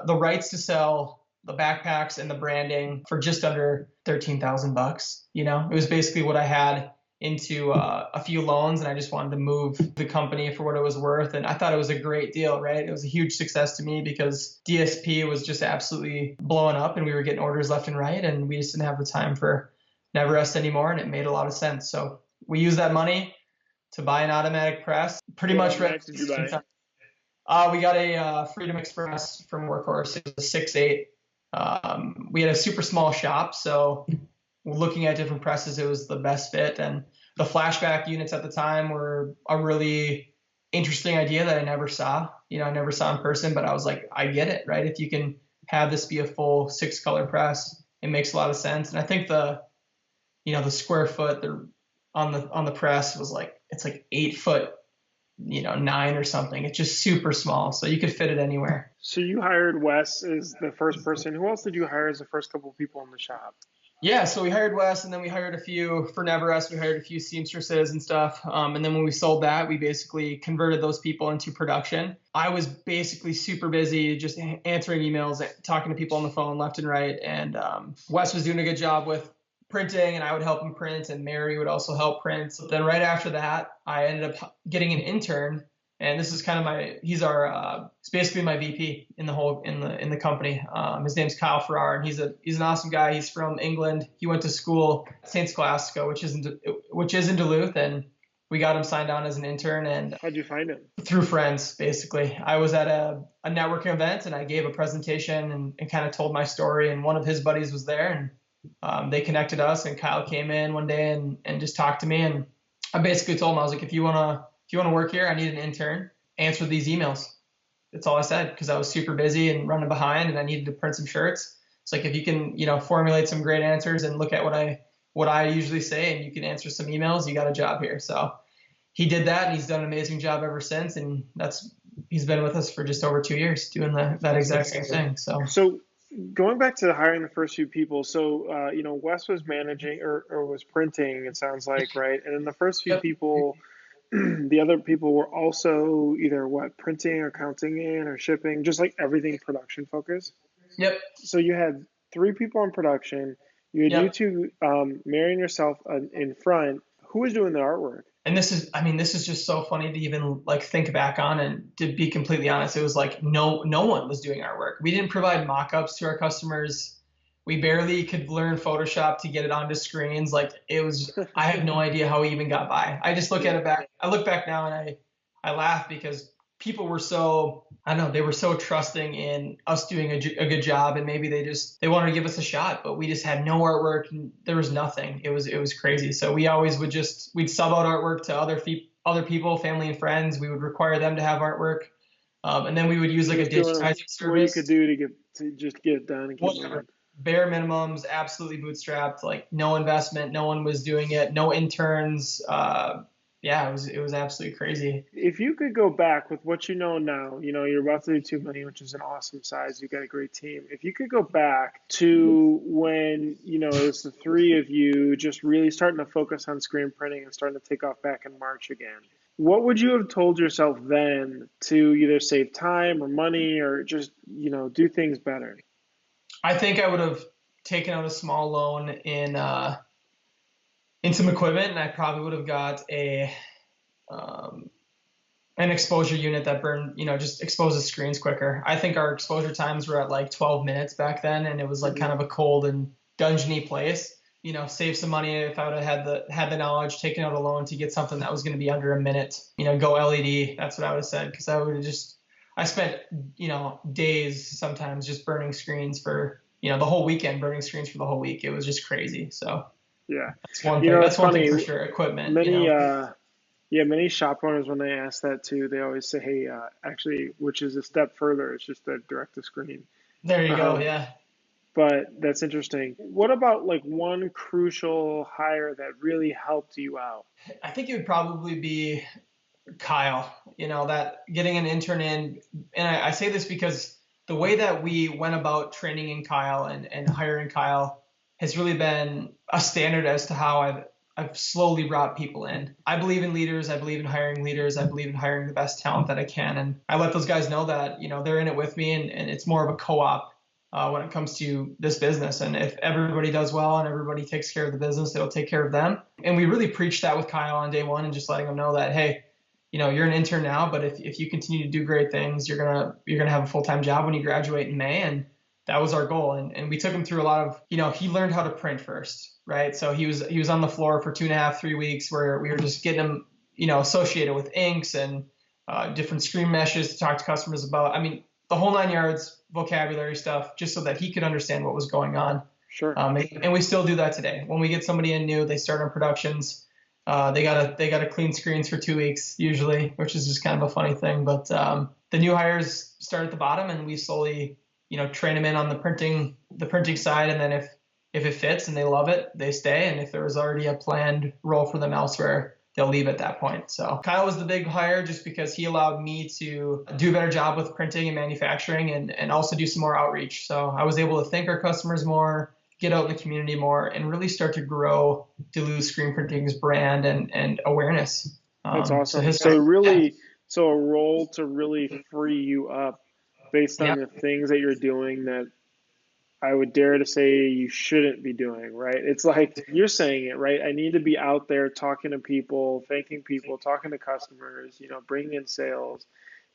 rights to sell the backpacks and the branding for just under $13,000. You know, it was basically what I had into a few loans, and I just wanted to move the company for what it was worth. And I thought it was a great deal, right? It was a huge success to me because DSP was just absolutely blowing up, and we were getting orders left and right, and we just didn't have the time for Neverest anymore, and it made a lot of sense. So we used that money to buy an automatic press, pretty What much right at automatic did the you same buy? time. We got a Freedom Express from Workhorse. It was a 6.8. We had a super small shop, so looking at different presses, it was the best fit. And the flashback units at the time were a really interesting idea that I never saw. You know, I never saw in person, but I was like, I get it, right? If you can have this be a full 6 color press, it makes a lot of sense. And I think the square foot, on the press was like, it's like 8 foot, 9 or something. It's just super small, so you could fit it anywhere. So you hired Wes as the first person. Who else did you hire as the first couple of people in the shop? Yeah, so we hired Wes, and then we hired a few for Neverest. We hired a few seamstresses and stuff. And then when we sold that, we basically converted those people into production. I was basically super busy, just answering emails, talking to people on the phone left and right. And Wes was doing a good job with printing, and I would help him print, and Mary would also help print. Then right after that, I ended up getting an intern. And this is kind of he's basically my VP in the company. His name's Kyle Farrar, and he's an awesome guy. He's from England. He went to school at St. Scholastica, which is in Duluth, and we got him signed on as an intern. And how'd you find him? Through friends, basically. I was at a networking event, and I gave a presentation and kind of told my story, and one of his buddies was there, and they connected us, and Kyle came in one day and just talked to me, and I basically told him, I was like, if you want to work here, I need an intern. Answer these emails. That's all I said, because I was super busy and running behind, and I needed to print some shirts. It's like, if you can, formulate some great answers and look at what I usually say, and you can answer some emails, you got a job here. So he did that, and he's done an amazing job ever since. And he's been with us for just over 2 years doing that exact same thing. So going back to hiring the first few people, so Wes was managing or was printing, it sounds like, right? And then the first few people. The other people were also either printing or counting in or shipping, just like everything production focused. Yep. So you had 3 people in production. You had you two, Mary and yourself in front. Who was doing the artwork? And this is just so funny to even like think back on. And to be completely honest, it was like no one was doing artwork. We didn't provide mock-ups to our customers. We barely could learn Photoshop to get it onto screens. Like, it was, I have no idea how we even got by. I just look back now, and I laugh, because people were so, I don't know, they were so trusting in us doing a good job, and maybe they wanted to give us a shot, but we just had no artwork, and there was nothing. It was crazy. So we always we'd sub out artwork to other people, family and friends. We would require them to have artwork. And then we would use like a digitizing service. What you could do to just get it done and keep moving. Bare minimums, absolutely bootstrapped, like no investment, no one was doing it, no interns. It was absolutely crazy. If you could go back with what you know now, you're about to do 2 million, which is an awesome size. You got a great team. If you could go back to when, it was the 3 of you just really starting to focus on screen printing and starting to take off back in March again, what would you have told yourself then to either save time or money or just, do things better? I think I would have taken out a small loan in some equipment, and I probably would have got an exposure unit that burned, just exposes screens quicker. I think our exposure times were at like 12 minutes back then, and it was like kind of a cold and dungeony place. Save some money if I would have had the knowledge, taken out a loan to get something that was going to be under a minute. Go LED. That's what I would have said, because I would have I spent, days sometimes just burning screens for, the whole weekend, burning screens for the whole week. It was just crazy. So yeah, that's one thing. That's one thing for sure. Equipment. Many shop owners, when they ask that too, they always say, hey, actually, which is a step further, it's just a direct to screen. There you go. Yeah. But that's interesting. What about like one crucial hire that really helped you out? I think it would probably be Kyle, that getting an intern in. And I say this because the way that we went about training in Kyle and hiring Kyle has really been a standard as to how I've slowly brought people in. I believe in leaders. I believe in hiring leaders. I believe in hiring the best talent that I can. And I let those guys know that, they're in it with me, and it's more of a co-op when it comes to this business. And if everybody does well and everybody takes care of the business, it'll take care of them. And we really preached that with Kyle on day one, and just letting them know that, hey, you're an intern now, but if you continue to do great things, you're gonna have a full-time job when you graduate in May. And that was our goal. And we took him through a lot of, he learned how to print first, right? So he was on the floor for 2.5, 3 weeks, where we were just getting him, associated with inks and different screen meshes to talk to customers about. I mean, the whole 9 yards, vocabulary stuff, just so that he could understand what was going on. Sure. And we still do that today. When we get somebody in new, they start on productions. They gotta clean screens for 2 weeks usually, which is just kind of a funny thing. But the new hires start at the bottom, and we slowly, train them in on the printing side. And then if if it fits and they love it, they stay. And if there was already a planned role for them elsewhere, they'll leave at that point. So Kyle was the big hire just because he allowed me to do a better job with printing and manufacturing and also do some more outreach. So I was able to thank our customers more, get out in the community more, and really start to grow Duluth Screen Printing's brand and awareness. That's awesome. Yeah. So a role to really free you up based Yeah. on the things that you're doing that I would dare to say you shouldn't be doing, right? It's like you're saying it, right? I need to be out there talking to people, thanking people, talking to customers, bringing in sales,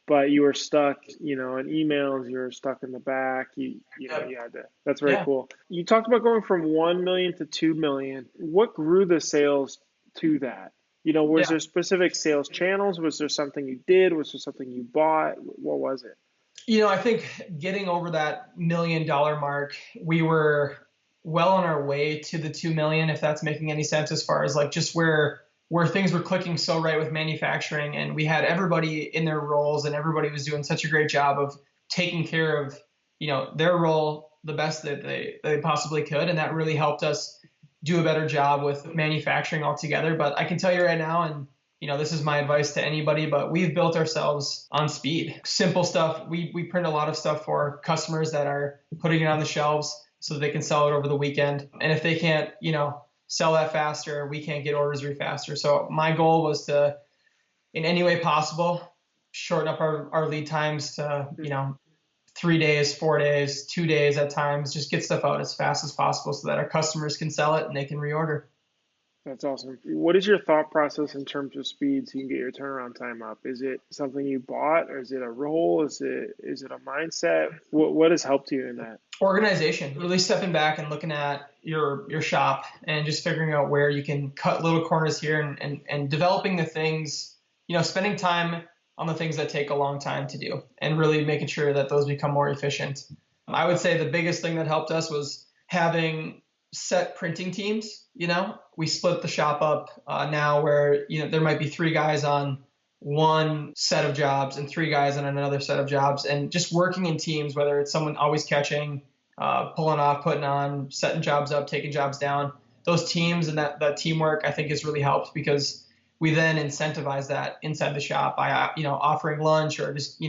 but you were stuck, in emails, you were stuck in the back. You had to. That's very Yeah. cool. You talked about going from 1 million to 2 million. What grew the sales to that? Was Yeah. there specific sales channels? Was there something you did? Was there something you bought? What was it? I think getting over that $1 million mark, we were well on our way to the 2 million, if that's making any sense, as far as like just where things were clicking so right with manufacturing, and we had everybody in their roles and everybody was doing such a great job of taking care of, their role the best that they possibly could. And that really helped us do a better job with manufacturing altogether. But I can tell you right now, and this is my advice to anybody, but we've built ourselves on speed. Simple stuff. We print a lot of stuff for customers that are putting it on the shelves so that they can sell it over the weekend. And if they can't, sell that faster, we can't get orders very faster. So my goal was to, in any way possible, shorten up our lead times to, 3 days, 4 days, 2 days at times, just get stuff out as fast as possible so that our customers can sell it and they can reorder. That's awesome. What is your thought process in terms of speed so you can get your turnaround time up? Is it something you bought, or is it a role? Is it a mindset? What has helped you in that? Organization, really stepping back and looking at your shop and just figuring out where you can cut little corners here and developing the things, spending time on the things that take a long time to do and really making sure that those become more efficient. I would say the biggest thing that helped us was having set printing teams. We split the shop up now where, there might be 3 guys on one set of jobs and 3 guys on another set of jobs, and just working in teams, whether it's someone always catching, pulling off, putting on, setting jobs up, taking jobs down. Those teams and that teamwork, I think, has really helped because we then incentivize that inside the shop by, offering lunch, or just,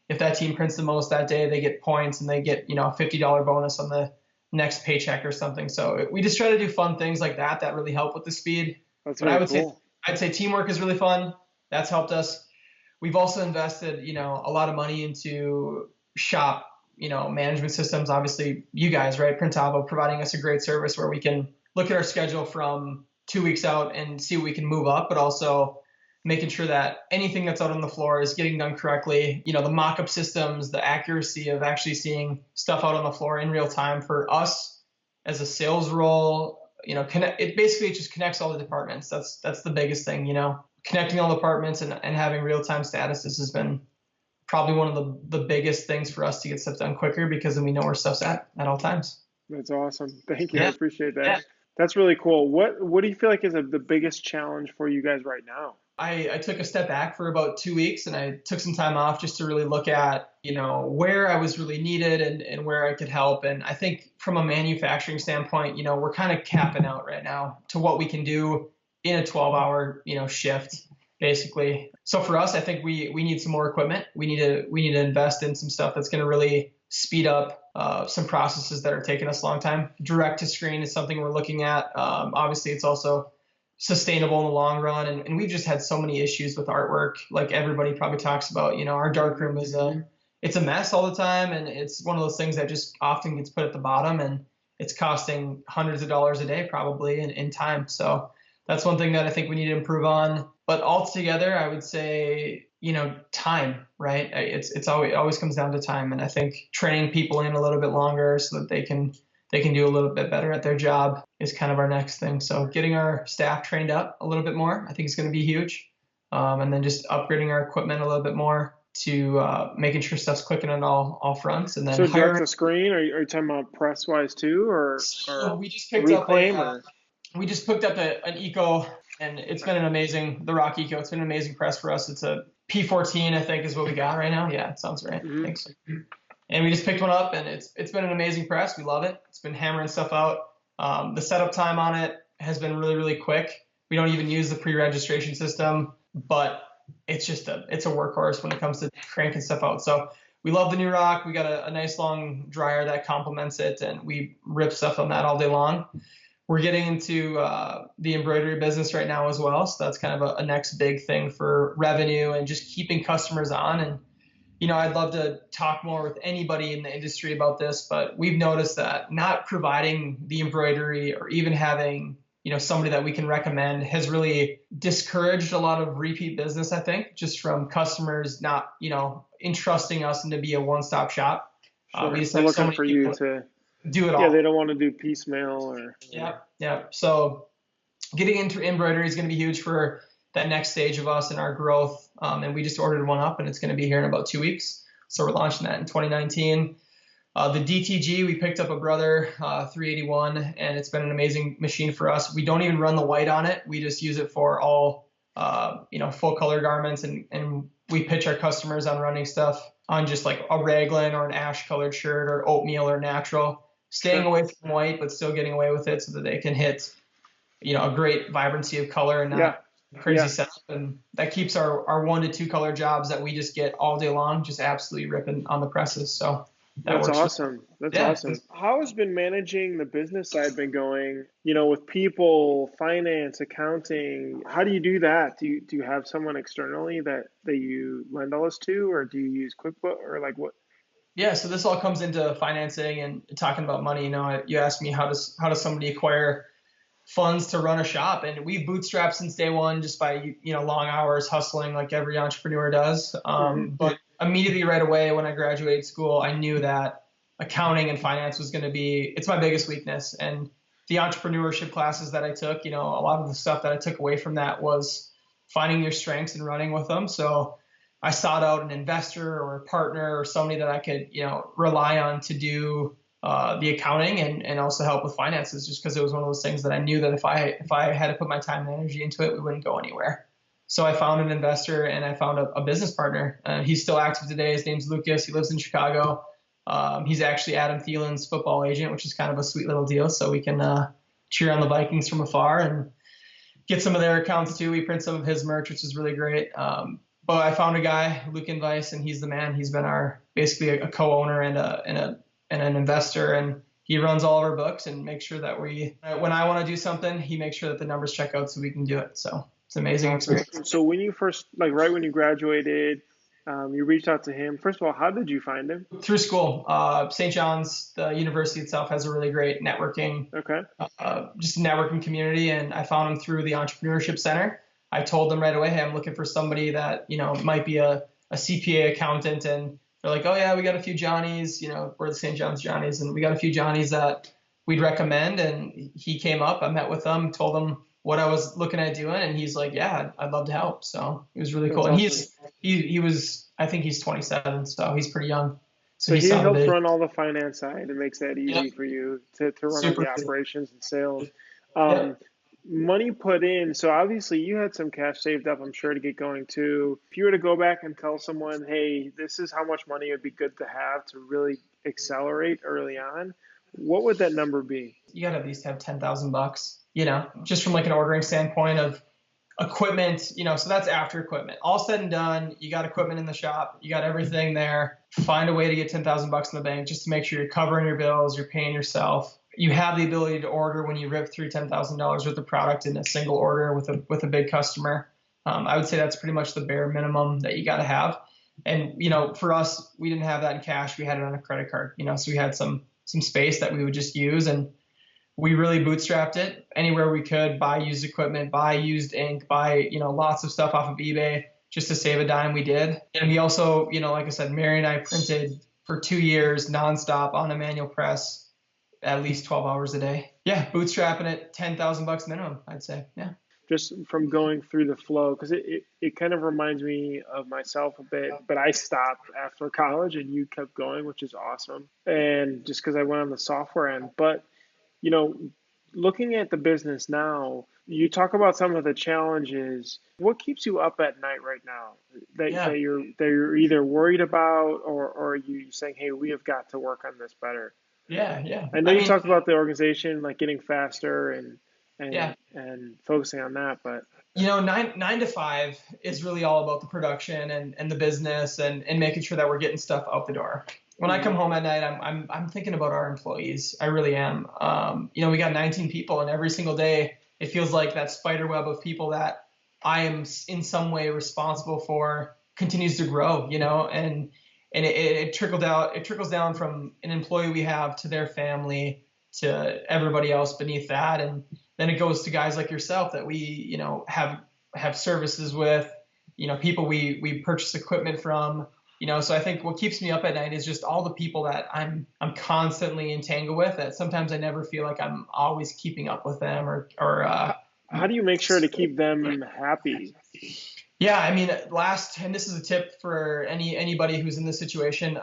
if that team prints the most that day, they get points and they get, a $50 bonus on the next paycheck or something. So we just try to do fun things like that really help with the speed. That's But very cool. I'd say teamwork is really fun. That's helped us. We've also invested, a lot of money into shop, management systems. Obviously, you guys, right? Printavo providing us a great service where we can look at our schedule from 2 weeks out and see what we can move up, but also making sure that anything that's out on the floor is getting done correctly. The mock-up systems, the accuracy of actually seeing stuff out on the floor in real time for us as a sales role. It basically just connects all the departments. That's the biggest thing. Connecting all the departments and having real-time statuses has been probably one of the biggest things for us to get stuff done quicker, because then we know where stuff's at all times. That's awesome. Thank you. I Yeah. appreciate that. Yeah. That's really cool. What do you feel like is the biggest challenge for you guys right now? I took a step back for about 2 weeks and I took some time off just to really look at, where I was really needed and where I could help. And I think from a manufacturing standpoint, we're kind of capping out right now to what we can do in a 12-hour, shift, basically. So for us, I think we need some more equipment. We need to invest in some stuff that's going to really speed up some processes that are taking us a long time. Direct to screen is something we're looking at. Obviously, it's also sustainable in the long run. And we've just had so many issues with artwork, like everybody probably talks about. Our darkroom is it's a mess all the time, and it's one of those things that just often gets put at the bottom, and it's costing hundreds of dollars a day probably in time. So that's one thing that I think we need to improve on. But altogether, I would say, time, right? It always comes down to time. And I think training people in a little bit longer so that they can do a little bit better at their job is kind of our next thing. So getting our staff trained up a little bit more, I think is going to be huge. And then just upgrading our equipment a little bit more to making sure stuff's clicking on all fronts. And then So hiring. direct to screen, are you talking about press wise too, or We just picked reclaim, up we just picked up an Eco, and it's been the Rock Eco. It's been an amazing press for us. It's a P14, I think, is what we got right now. Yeah, it sounds right. Mm-hmm. Thanks. And we just picked one up, and it's been an amazing press. We love it. It's been hammering stuff out. The setup time on it has been really, really quick. We don't even use the pre-registration system, but it's a workhorse when it comes to cranking stuff out. So we love the new rock. We got a nice long dryer that complements it, and we rip stuff on that all day long. We're getting into the embroidery business right now as well. So that's kind of a next big thing for revenue and just keeping customers on. And, I'd love to talk more with anybody in the industry about this, but we've noticed that not providing the embroidery or even having, somebody that we can recommend has really discouraged a lot of repeat business, I think, just from customers not, entrusting us and to be a one-stop shop. Sure. We just They're have so looking many for people you to, do it yeah, all. they don't want to do piecemeal or. Yeah, yeah. So getting into embroidery is going to be huge for that next stage of us and our growth. And we just ordered one up, and it's going to be here in about 2 weeks. So we're launching that in 2019. The DTG, we picked up a Brother 381, and it's been an amazing machine for us. We don't even run the white on it. We just use it for all, full color garments, and we pitch our customers on running stuff on just like a raglan or an ash colored shirt or oatmeal or natural, staying away from white, but still getting away with it so that they can hit, a great vibrancy of color and Yeah. not crazy Yeah. setup. And that keeps our 1 to 2 color jobs that we just get all day long just absolutely ripping on the presses. So that That's works. awesome. That's Yeah. awesome. How has been managing the business side been going, with people, finance, accounting? How do you do that? Do you have someone externally that you lend all this to, or do you use QuickBooks, or like what? Yeah, so this all comes into financing and talking about money. You asked me how does somebody acquire funds to run a shop, and we've bootstrapped since day one just by long hours hustling like every entrepreneur does. But immediately right away when I graduated school, I knew that accounting and finance was going to be it's my biggest weakness. And the entrepreneurship classes that I took, a lot of the stuff that I took away from that was finding your strengths and running with them. So I sought out an investor or a partner or somebody that I could, rely on to do the accounting and also help with finances, just because it was one of those things that I knew that if I had to put my time and energy into it, we wouldn't go anywhere. So I found an investor and I found a business partner. He's still active today. His name's Lucas. He lives in Chicago. He's actually Adam Thielen's football agent, which is kind of a sweet little deal. So we can cheer on the Vikings from afar and get some of their accounts too. We print some of his merch, which is really great. But I found a guy, Luke Weiss, and he's the man. He's been basically a co-owner and an investor, and he runs all of our books and makes sure that when I want to do something, he makes sure that the numbers check out so we can do it. So it's an amazing experience. So when you first, like right when you graduated, you reached out to him. First of all, how did you find him? Through school. St. John's, the university itself, has a really great networking, just a networking community, and I found him through the Entrepreneurship Center. I told them right away, hey, I'm looking for somebody that, might be a CPA accountant. And they're like, oh, yeah, we got a few Johnnies, we're the St. John's Johnnies. And we got a few Johnnies that we'd recommend. And he came up, I met with him, told him what I was looking at doing. And he's like, yeah, I'd love to help. So it was really cool. And he was, I think he's 27, so he's pretty young. So he helps run all the finance side and makes that easy for you to run all the operations and sales. Money put in, so obviously you had some cash saved up, I'm sure, to get going too. If you were to go back and tell someone, hey, this is how much money would be good to have to really accelerate early on, what would that number be? You got to at least have $10,000, just from like an ordering standpoint of equipment, so that's after equipment. All said and done, you got equipment in the shop, you got everything there. Find a way to get $10,000 in the bank just to make sure you're covering your bills, you're paying yourself. You have the ability to order when you rip through $10,000 worth of product in a single order with a big customer. I would say that's pretty much the bare minimum that you got to have. And, for us, we didn't have that in cash. We had it on a credit card, so we had some space that we would just use. And we really bootstrapped it anywhere we could, buy used equipment, buy used ink, buy, lots of stuff off of eBay just to save a dime. We did. And we also, like I said, Mary and I printed for 2 years nonstop on a manual press, at least 12 hours a day. Yeah, bootstrapping it, $10,000 minimum, I'd say. Yeah. Just from going through the flow, because it kind of reminds me of myself a bit, but I stopped after college and you kept going, which is awesome. And just because I went on the software end, but looking at the business now, you talk about some of the challenges. What keeps you up at night right now that you're either worried about or are you saying, hey, we have got to work on this better? Yeah, yeah. I know I you mean, talked about the organization like getting faster and yeah. focusing on that, but Nine to five is really all about the production and the business and making sure that we're getting stuff out the door. When I come mhm. home at night, I'm thinking about our employees. I really am. We got 19 people, and every single day it feels like that spider web of people that I am in some way responsible for continues to grow. And it trickled out. It trickles down from an employee we have to their family to everybody else beneath that, and then it goes to guys like yourself that we, have services with, people we purchase equipment from, so I think what keeps me up at night is just all the people that I'm constantly entangled with, that sometimes I never feel like I'm always keeping up with them or how do you make sure to keep them happy? yeah, I mean, and this is a tip for anybody who's in this situation. When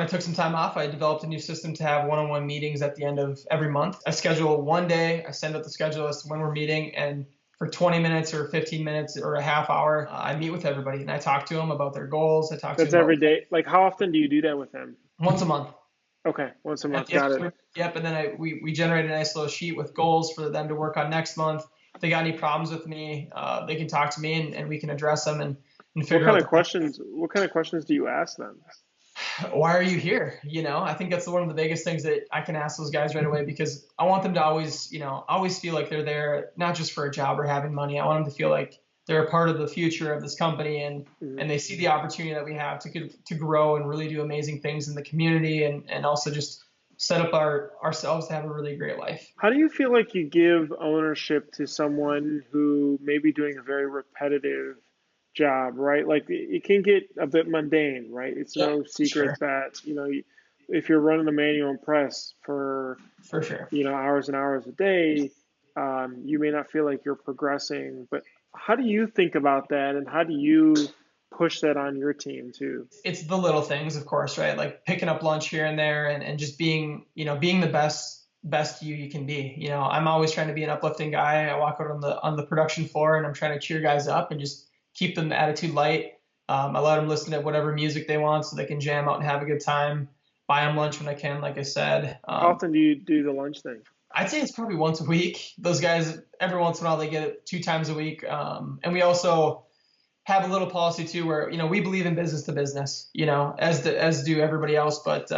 I took some time off, I developed a new system to have one-on-one meetings at the end of every month. I schedule one day, I send out the schedule as to when we're meeting, and for 20 minutes or 15 minutes or a half hour, I meet with everybody and I talk to them about their goals. I talk to That's them about every day. Like, how often do you do that with them? once a month. Okay, once a At month. the end Got of it. yep, and then we generate a nice little sheet with goals for them to work on next month. If they got any problems with me, they can talk to me and we can address them and What figure kind out of the plan. questions? What kind of questions do you ask them? Why are you here? I think that's one of the biggest things that I can ask those guys right away, because I want them to always, always feel like they're there, not just for a job or having money. I want them to feel like they're a part of the future of this company, and Mhm. and they see the opportunity that we have to grow and really do amazing things in the community, and also just set up ourselves to have a really great life. How do you feel like you give ownership to someone who may be doing a very repetitive job, right? Like it can get a bit mundane, right? It's Yep, no for secret sure, that, if you're running a manual press for, for sure. hours and hours a day, you may not feel like you're progressing. But how do you think about that, and how do you push that on your team too? It's the little things, of course, right? Like picking up lunch here and there, and just being the best you can be. I'm always trying to be an uplifting guy. I walk out on the production floor and I'm trying to cheer guys up and just keep them attitude light. I let them listen to whatever music they want so they can jam out and have a good time. Buy them lunch when I can, like I said. How often do you do the lunch thing? I'd say it's probably once a week. Those guys, every once in a while, they get it 2 times a week. And we also have a little policy too, where we believe in business to business, as do everybody else. But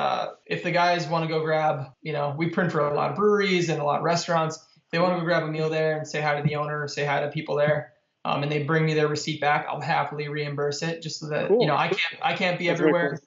if the guys want to go grab, we print for a lot of breweries and a lot of restaurants. If they want to go grab a meal there and say hi to the owner, or say hi to people there, and they bring me their receipt back, I'll happily reimburse it, just so that Cool. I can't be That's very everywhere. cool.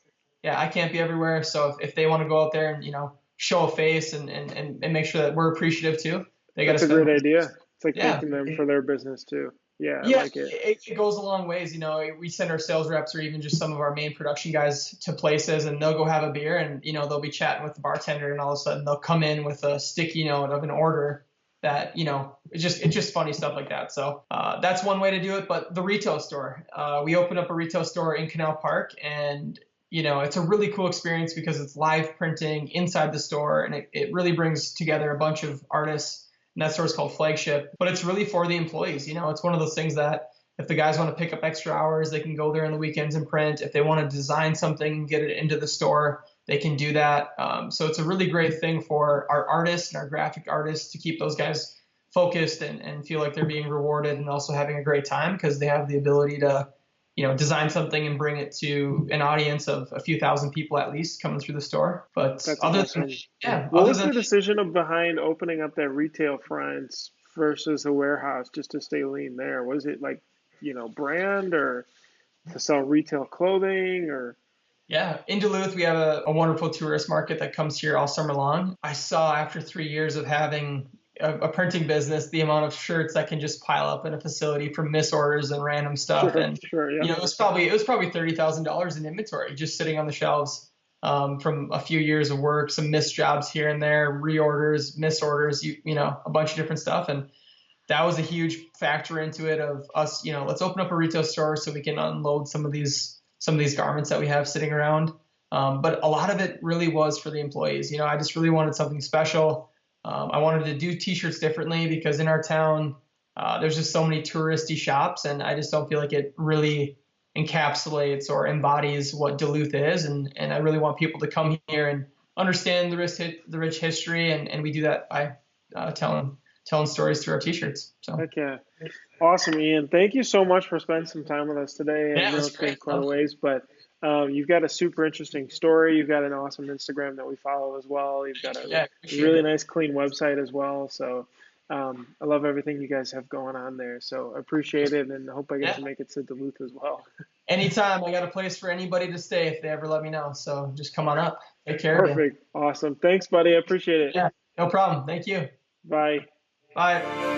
Yeah, I can't be everywhere. So if they want to go out there and show a face and make sure that we're appreciative too, they got to That's a spend. great idea. It's like Yeah. thanking them for their business too. Yeah, I Yeah, like it. it goes a long ways. We send our sales reps or even just some of our main production guys to places, and they'll go have a beer, and they'll be chatting with the bartender, and all of a sudden they'll come in with a sticky note of an order that it's just funny stuff like that. So that's one way to do it. But the retail store, we opened up a retail store in Canal Park, and it's a really cool experience because it's live printing inside the store, and it really brings together a bunch of artists, and that store is called Flagship. But it's really for the employees. It's one of those things that if the guys want to pick up extra hours, they can go there on the weekends and print. If they want to design something and get it into the store, they can do that. So it's a really great thing for our artists and our graphic artists to keep those guys focused and feel like they're being rewarded and also having a great time, because they have the ability to design something and bring it to an audience of a few thousand people at least coming through the store. But That's other than awesome. yeah, What other was than the decision behind opening up that retail front versus a warehouse just to stay lean there? Was it like, brand or to sell retail clothing or? Yeah, in Duluth, we have a wonderful tourist market that comes here all summer long. I saw after 3 years of having a printing business, the amount of shirts that can just pile up in a facility from misorders and random stuff. Sure, And, sure, yeah. it was probably $30,000 in inventory just sitting on the shelves, from a few years of work, some missed jobs here and there, reorders, misorders, a bunch of different stuff. And that was a huge factor into it of us, let's open up a retail store so we can unload some of these garments that we have sitting around. But a lot of it really was for the employees. I just really wanted something special. I wanted to do t-shirts differently because in our town, there's just so many touristy shops, and I just don't feel like it really encapsulates or embodies what Duluth is. And I really want people to come here and understand the rich history, and we do that by telling stories through our t-shirts. So Heck yeah. Awesome, Ian. Thank you so much for spending some time with us today. I yeah, know that's it's been great. quite a ways, but you've got a super interesting story. You've got an awesome Instagram that we follow as well. You've got a Yeah, appreciate really it. nice, clean website as well. So I love everything you guys have going on there. So I appreciate it, and I hope I get Yeah, to make it to Duluth as well. anytime. I got a place for anybody to stay if they ever let me know. So just come on up. Take care of you. Perfect. Awesome. Thanks, buddy. I appreciate it. Yeah, no problem. Thank you. Bye. Bye.